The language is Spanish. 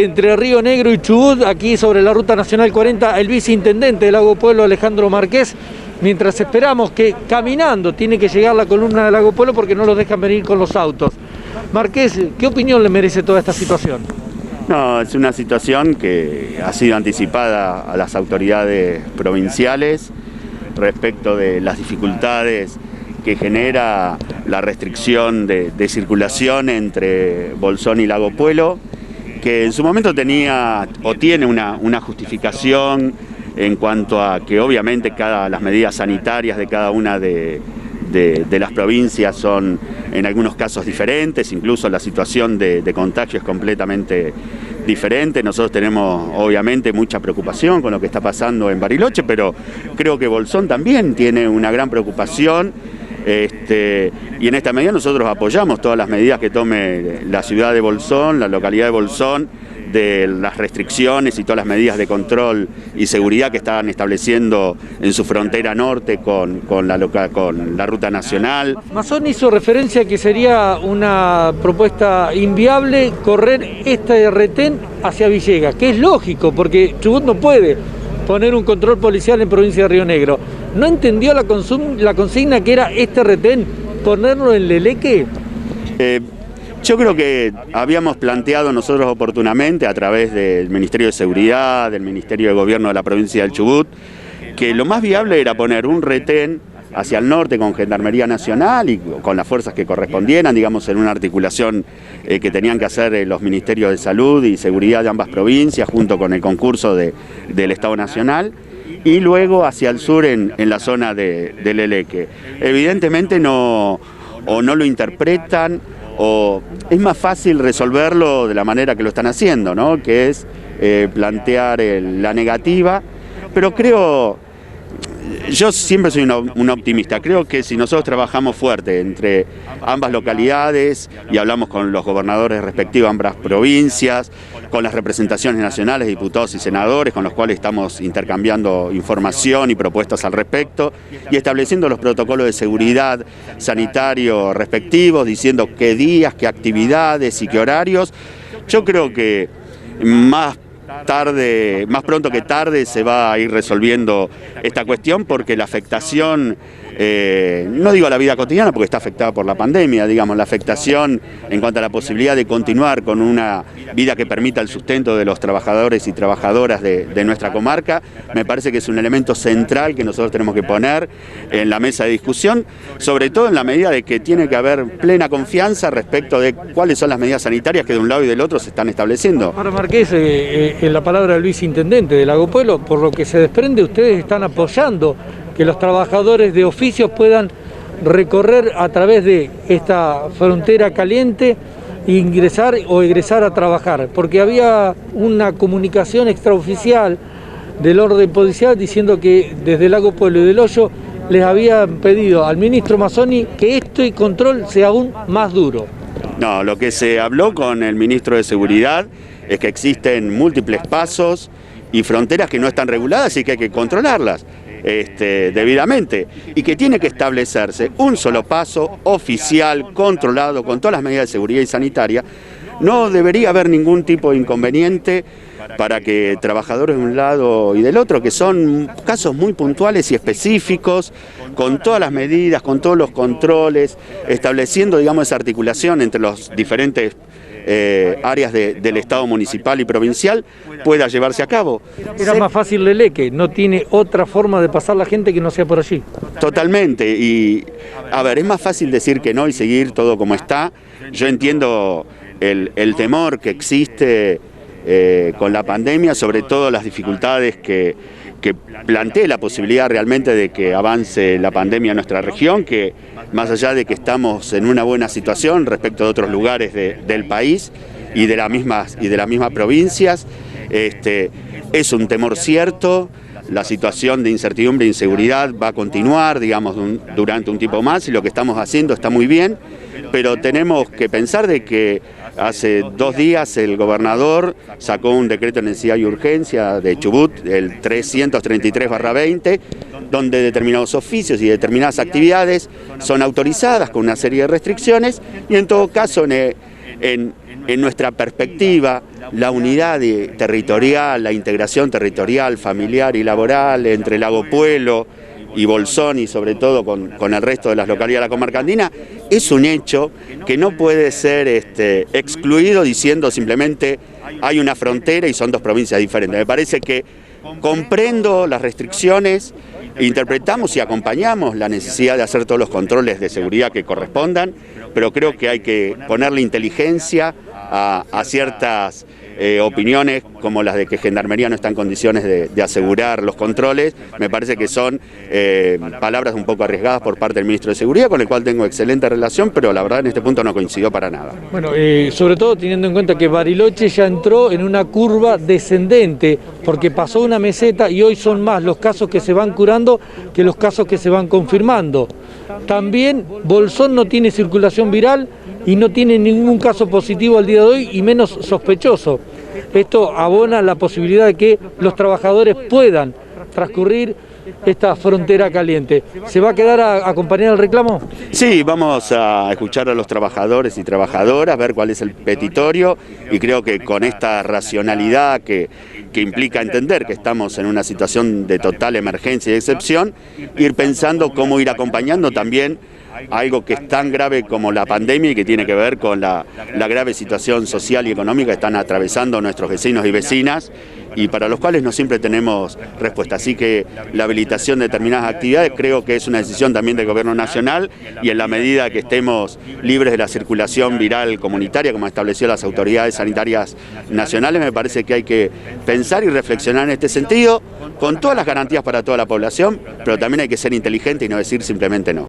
entre Río Negro y Chubut, aquí sobre la Ruta Nacional 40, el viceintendente de Lago Puelo, Alejandro Márquez, mientras esperamos que caminando tiene que llegar la columna de Lago Puelo porque no los dejan venir con los autos. Márquez, ¿qué opinión le merece toda esta situación? No, es una situación que ha sido anticipada a las autoridades provinciales respecto de las dificultades que genera la restricción de circulación entre Bolsón y Lago Puelo, que en su momento tenía o tiene una justificación en cuanto a que obviamente las medidas sanitarias de cada una de las provincias son en algunos casos diferentes, incluso la situación de contagio es completamente diferente. Nosotros tenemos obviamente mucha preocupación con lo que está pasando en Bariloche, pero creo que Bolsón también tiene una gran preocupación. Y en esta medida nosotros apoyamos todas las medidas que tome la ciudad de Bolsón, la localidad de Bolsón, de las restricciones y todas las medidas de control y seguridad que están estableciendo en su frontera norte con la ruta nacional. Mazón hizo referencia a que sería una propuesta inviable correr este retén hacia Villegas, que es lógico porque Chubut no puede poner un control policial en provincia de Río Negro. ¿No entendió la consigna que era este retén, ponerlo en Leleque? Yo creo que habíamos planteado nosotros oportunamente a través del Ministerio de Seguridad, del Ministerio de Gobierno de la provincia del Chubut, que lo más viable era poner un retén hacia el norte con Gendarmería Nacional y con las fuerzas que correspondieran, digamos, en una articulación que tenían que hacer los Ministerios de Salud y Seguridad de ambas provincias, junto con el concurso del Estado Nacional, y luego hacia el sur en la zona de Leleque. Evidentemente no lo interpretan, o es más fácil resolverlo de la manera que lo están haciendo, ¿no? Que es plantear la negativa, pero yo siempre soy un optimista. Creo que si nosotros trabajamos fuerte entre ambas localidades y hablamos con los gobernadores respectivos de ambas provincias, con las representaciones nacionales, diputados y senadores, con los cuales estamos intercambiando información y propuestas al respecto, y estableciendo los protocolos de seguridad sanitario respectivos, diciendo qué días, qué actividades y qué horarios, yo creo que más pronto que tarde se va a ir resolviendo esta cuestión, porque la afectación, no digo a la vida cotidiana porque está afectada por la pandemia, digamos, la afectación en cuanto a la posibilidad de continuar con una vida que permita el sustento de los trabajadores y trabajadoras de nuestra comarca, me parece que es un elemento central que nosotros tenemos que poner en la mesa de discusión, sobre todo en la medida de que tiene que haber plena confianza respecto de cuáles son las medidas sanitarias que de un lado y del otro se están estableciendo. Ahora, Márquez, en la palabra del viceintendente de Lago Puelo, por lo que se desprende, ustedes están apoyando que los trabajadores de oficios puedan recorrer a través de esta frontera caliente, ingresar o egresar a trabajar, porque había una comunicación extraoficial del orden policial diciendo que desde Lago Puelo y del Hoyo les habían pedido al ministro Mazzoni que este control sea aún más duro. No, lo que se habló con el ministro de Seguridad es que existen múltiples pasos y fronteras que no están reguladas y que hay que controlarlas debidamente, y que tiene que establecerse un solo paso oficial, controlado, con todas las medidas de seguridad y sanitaria. No debería haber ningún tipo de inconveniente para que trabajadores de un lado y del otro, que son casos muy puntuales y específicos, con todas las medidas, con todos los controles, estableciendo, digamos, esa articulación entre los diferentes áreas del Estado municipal y provincial, pueda llevarse a cabo. Era más fácil Leleque, no tiene otra forma de pasar la gente que no sea por allí. Totalmente, y a ver, es más fácil decir que no y seguir todo como está. Yo entiendo el temor que existe con la pandemia, sobre todo las dificultades que plantee la posibilidad realmente de que avance la pandemia en nuestra región, que más allá de que estamos en una buena situación respecto de otros lugares del país y de las mismas provincias, es un temor cierto. La situación de incertidumbre e inseguridad va a continuar, digamos, durante un tiempo más, y lo que estamos haciendo está muy bien, pero tenemos que pensar de que hace 2 días el gobernador sacó un decreto de necesidad y urgencia de Chubut, el 333/20, donde determinados oficios y determinadas actividades son autorizadas con una serie de restricciones, y en todo caso en en nuestra perspectiva, la unidad territorial, la integración territorial, familiar y laboral entre Lago Puelo y Bolsón y sobre todo con el resto de las localidades de la comarca andina, es un hecho que no puede ser excluido diciendo simplemente hay una frontera y son dos provincias diferentes. Me parece que comprendo las restricciones, interpretamos y acompañamos la necesidad de hacer todos los controles de seguridad que correspondan, pero creo que hay que ponerle inteligencia a ciertas opiniones como las de que Gendarmería no está en condiciones de asegurar los controles. Me parece que son palabras un poco arriesgadas por parte del Ministro de Seguridad, con el cual tengo excelente relación, pero la verdad en este punto no coincidió para nada. Bueno, sobre todo teniendo en cuenta que Bariloche ya entró en una curva descendente, porque pasó una meseta y hoy son más los casos que se van curando que los casos que se van confirmando. También Bolsón no tiene circulación viral y no tiene ningún caso positivo al día de hoy y menos sospechoso. Esto abona la posibilidad de que los trabajadores puedan transcurrir esta frontera caliente. ¿Se va a quedar a acompañar el reclamo? Sí, vamos a escuchar a los trabajadores y trabajadoras, ver cuál es el petitorio y creo que con esta racionalidad que implica entender que estamos en una situación de total emergencia y excepción, ir pensando cómo ir acompañando también algo que es tan grave como la pandemia y que tiene que ver con la grave situación social y económica que están atravesando nuestros vecinos y vecinas y para los cuales no siempre tenemos respuesta. Así que la habilitación de determinadas actividades creo que es una decisión también del Gobierno Nacional y en la medida que estemos libres de la circulación viral comunitaria, como estableció las autoridades sanitarias nacionales, me parece que hay que pensar y reflexionar en este sentido, con todas las garantías para toda la población, pero también hay que ser inteligente y no decir simplemente no.